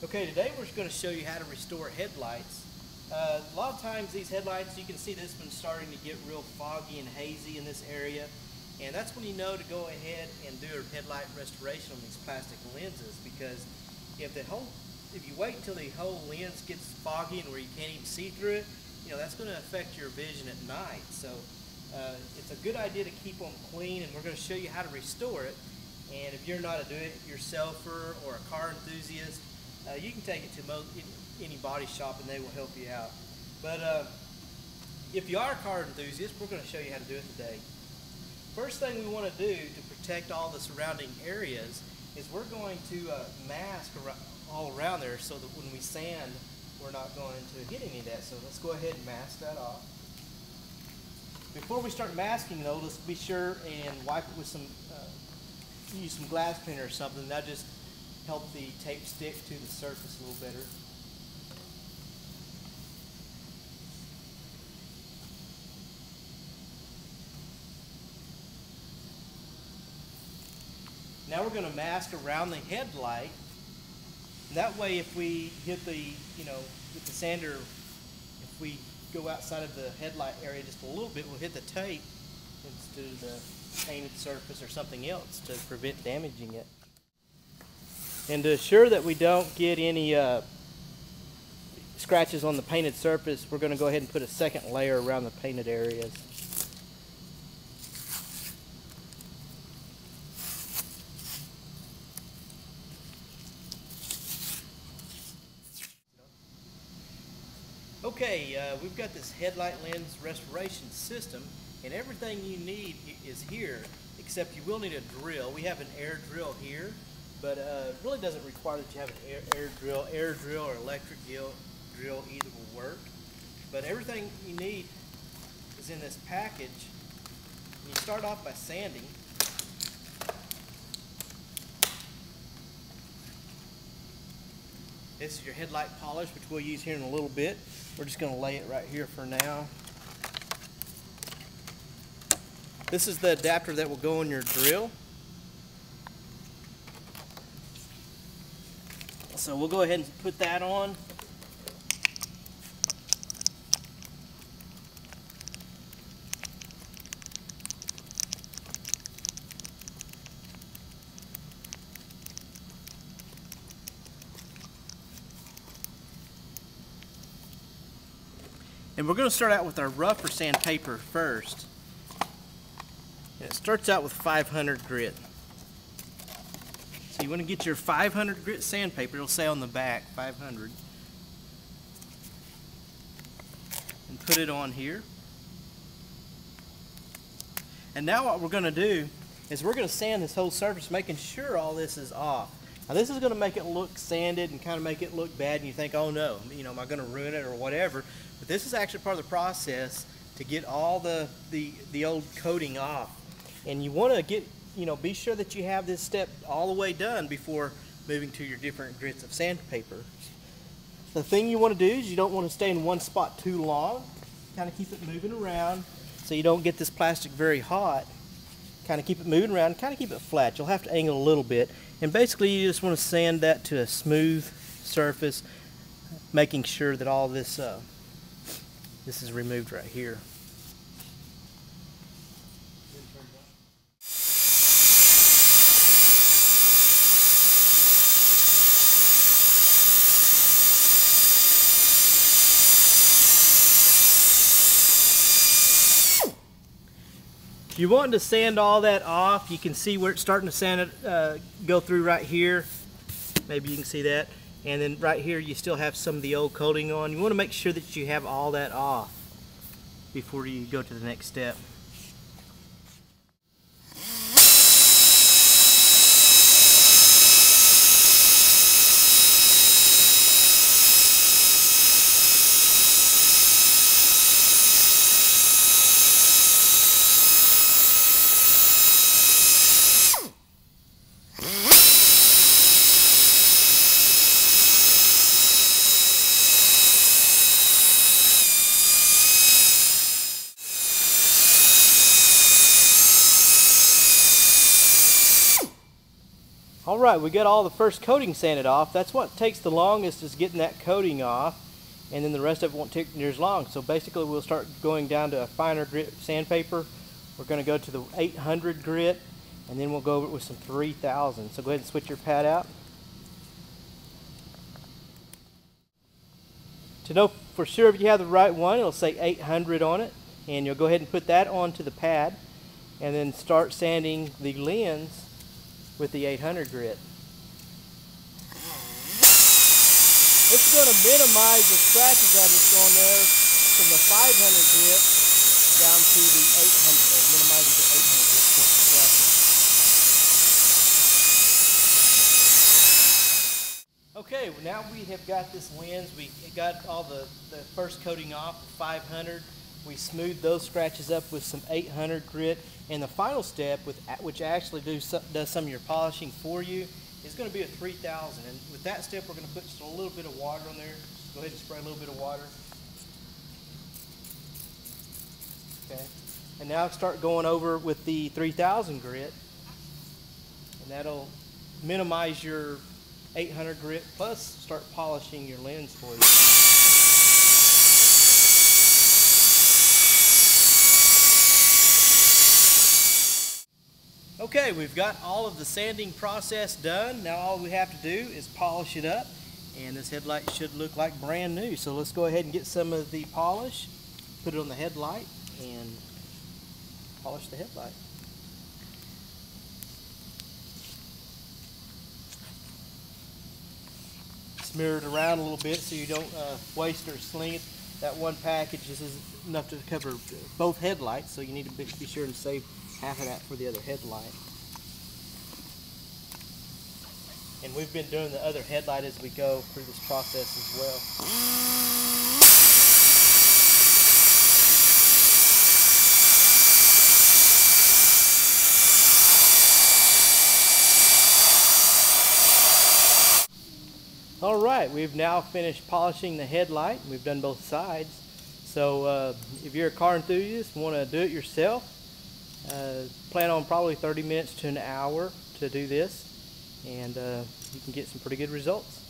Okay, today we're going to show you how to restore headlights. A lot of times these headlights, you can see this one's starting to get real foggy and hazy in this area, and that's when you know to go ahead and do a headlight restoration on these plastic lenses, because if you wait until the whole lens gets foggy and where you can't even see through it, that's going to affect your vision at night. So it's a good idea to keep them clean, and we're going to show you how to restore it. And if you're not a do-it-yourselfer or a car enthusiast, you can take it to any body shop and they will help you out. But if you are a car enthusiast, we're going to show you how to do it today. First thing we want to do to protect all the surrounding areas is we're going to mask all around there so that when we sand, we're not going to hit any of that. So let's go ahead and mask that off. Before we start masking though, let's be sure and wipe it with some, use some glass cleaner or something. That'll just help the tape stick to the surface a little better. Now we're going to mask around the headlight. That way, if we hit the, with the sander, if we go outside of the headlight area just a little bit, we'll hit the tape instead of the painted surface or something else to prevent damaging it. And to assure that we don't get any scratches on the painted surface, we're going to go ahead and put a second layer around the painted areas. Okay, we've got this headlight lens restoration system, and everything you need is here, except you will need a drill. We have an air drill here, but it really doesn't require that you have an air drill or electric drill, either will work. But everything you need is in this package. You start off by sanding. This is your headlight polish, which we'll use here in a little bit. We're just going to lay it right here for now. This is the adapter that will go in your drill. So we'll go ahead and put that on. And we're going to start out with our rougher sandpaper first. And it starts out with 500 grit. So you want to get your 500 grit sandpaper, it'll say on the back 500. And put it on here. And now what we're going to do is we're going to sand this whole surface, making sure all this is off. Now this is going to make it look sanded and kind of make it look bad, and you think, oh no, am I going to ruin it or whatever? But this is actually part of the process to get all the old coating off. And you want to get, be sure that you have this step all the way done before moving to your different grits of sandpaper. The thing you want to do is you don't want to stay in one spot too long. Kind of keep it moving around so you don't get this plastic very hot. Kind of keep it moving around, kind of keep it flat. You'll have to angle a little bit. And basically you just want to sand that to a smooth surface, making sure that all this this is removed right here. If you want to sand all that off, you can see where it's starting to sand it, go through right here. Maybe you can see that. And then right here you still have some of the old coating on. You want to make sure that you have all that off before you go to the next step. Alright, we got all the first coating sanded off. That's what takes the longest, is getting that coating off, and then the rest of it won't take near as long. So basically we'll start going down to a finer grit sandpaper. We're going to go to the 800 grit, and then we'll go over it with some 3000. So go ahead and switch your pad out. To know for sure if you have the right one, it'll say 800 on it, and you'll go ahead and put that onto the pad and then start sanding the lens with the 800 grit. It's going to minimize the scratches that is on there from the 500 grit down to the 800, or minimizing the 800 grit scratches. Okay, well now we have got this lens. We got all the first coating off, 500. We smoothed those scratches up with some 800 grit. And the final step, which actually does some of your polishing for you, is going to be a 3000. And with that step, we're going to put just a little bit of water on there. Just go ahead and spray a little bit of water. Okay. And now start going over with the 3000 grit. And that'll minimize your 800 grit, plus start polishing your lens for you. Okay, we've got all of the sanding process done. Now all we have to do is polish it up, and this headlight should look like brand new. So let's go ahead and get some of the polish, put it on the headlight, and polish the headlight. Smear it around a little bit so you don't waste or sling it. That one package is enough to cover both headlights, so you need to be sure and save half of that for the other headlight. And we've been doing the other headlight as we go through this process as well. Alright, we've now finished polishing the headlight. We've done both sides. So if you're a car enthusiast and want to do it yourself, plan on probably 30 minutes to an hour to do this, and you can get some pretty good results.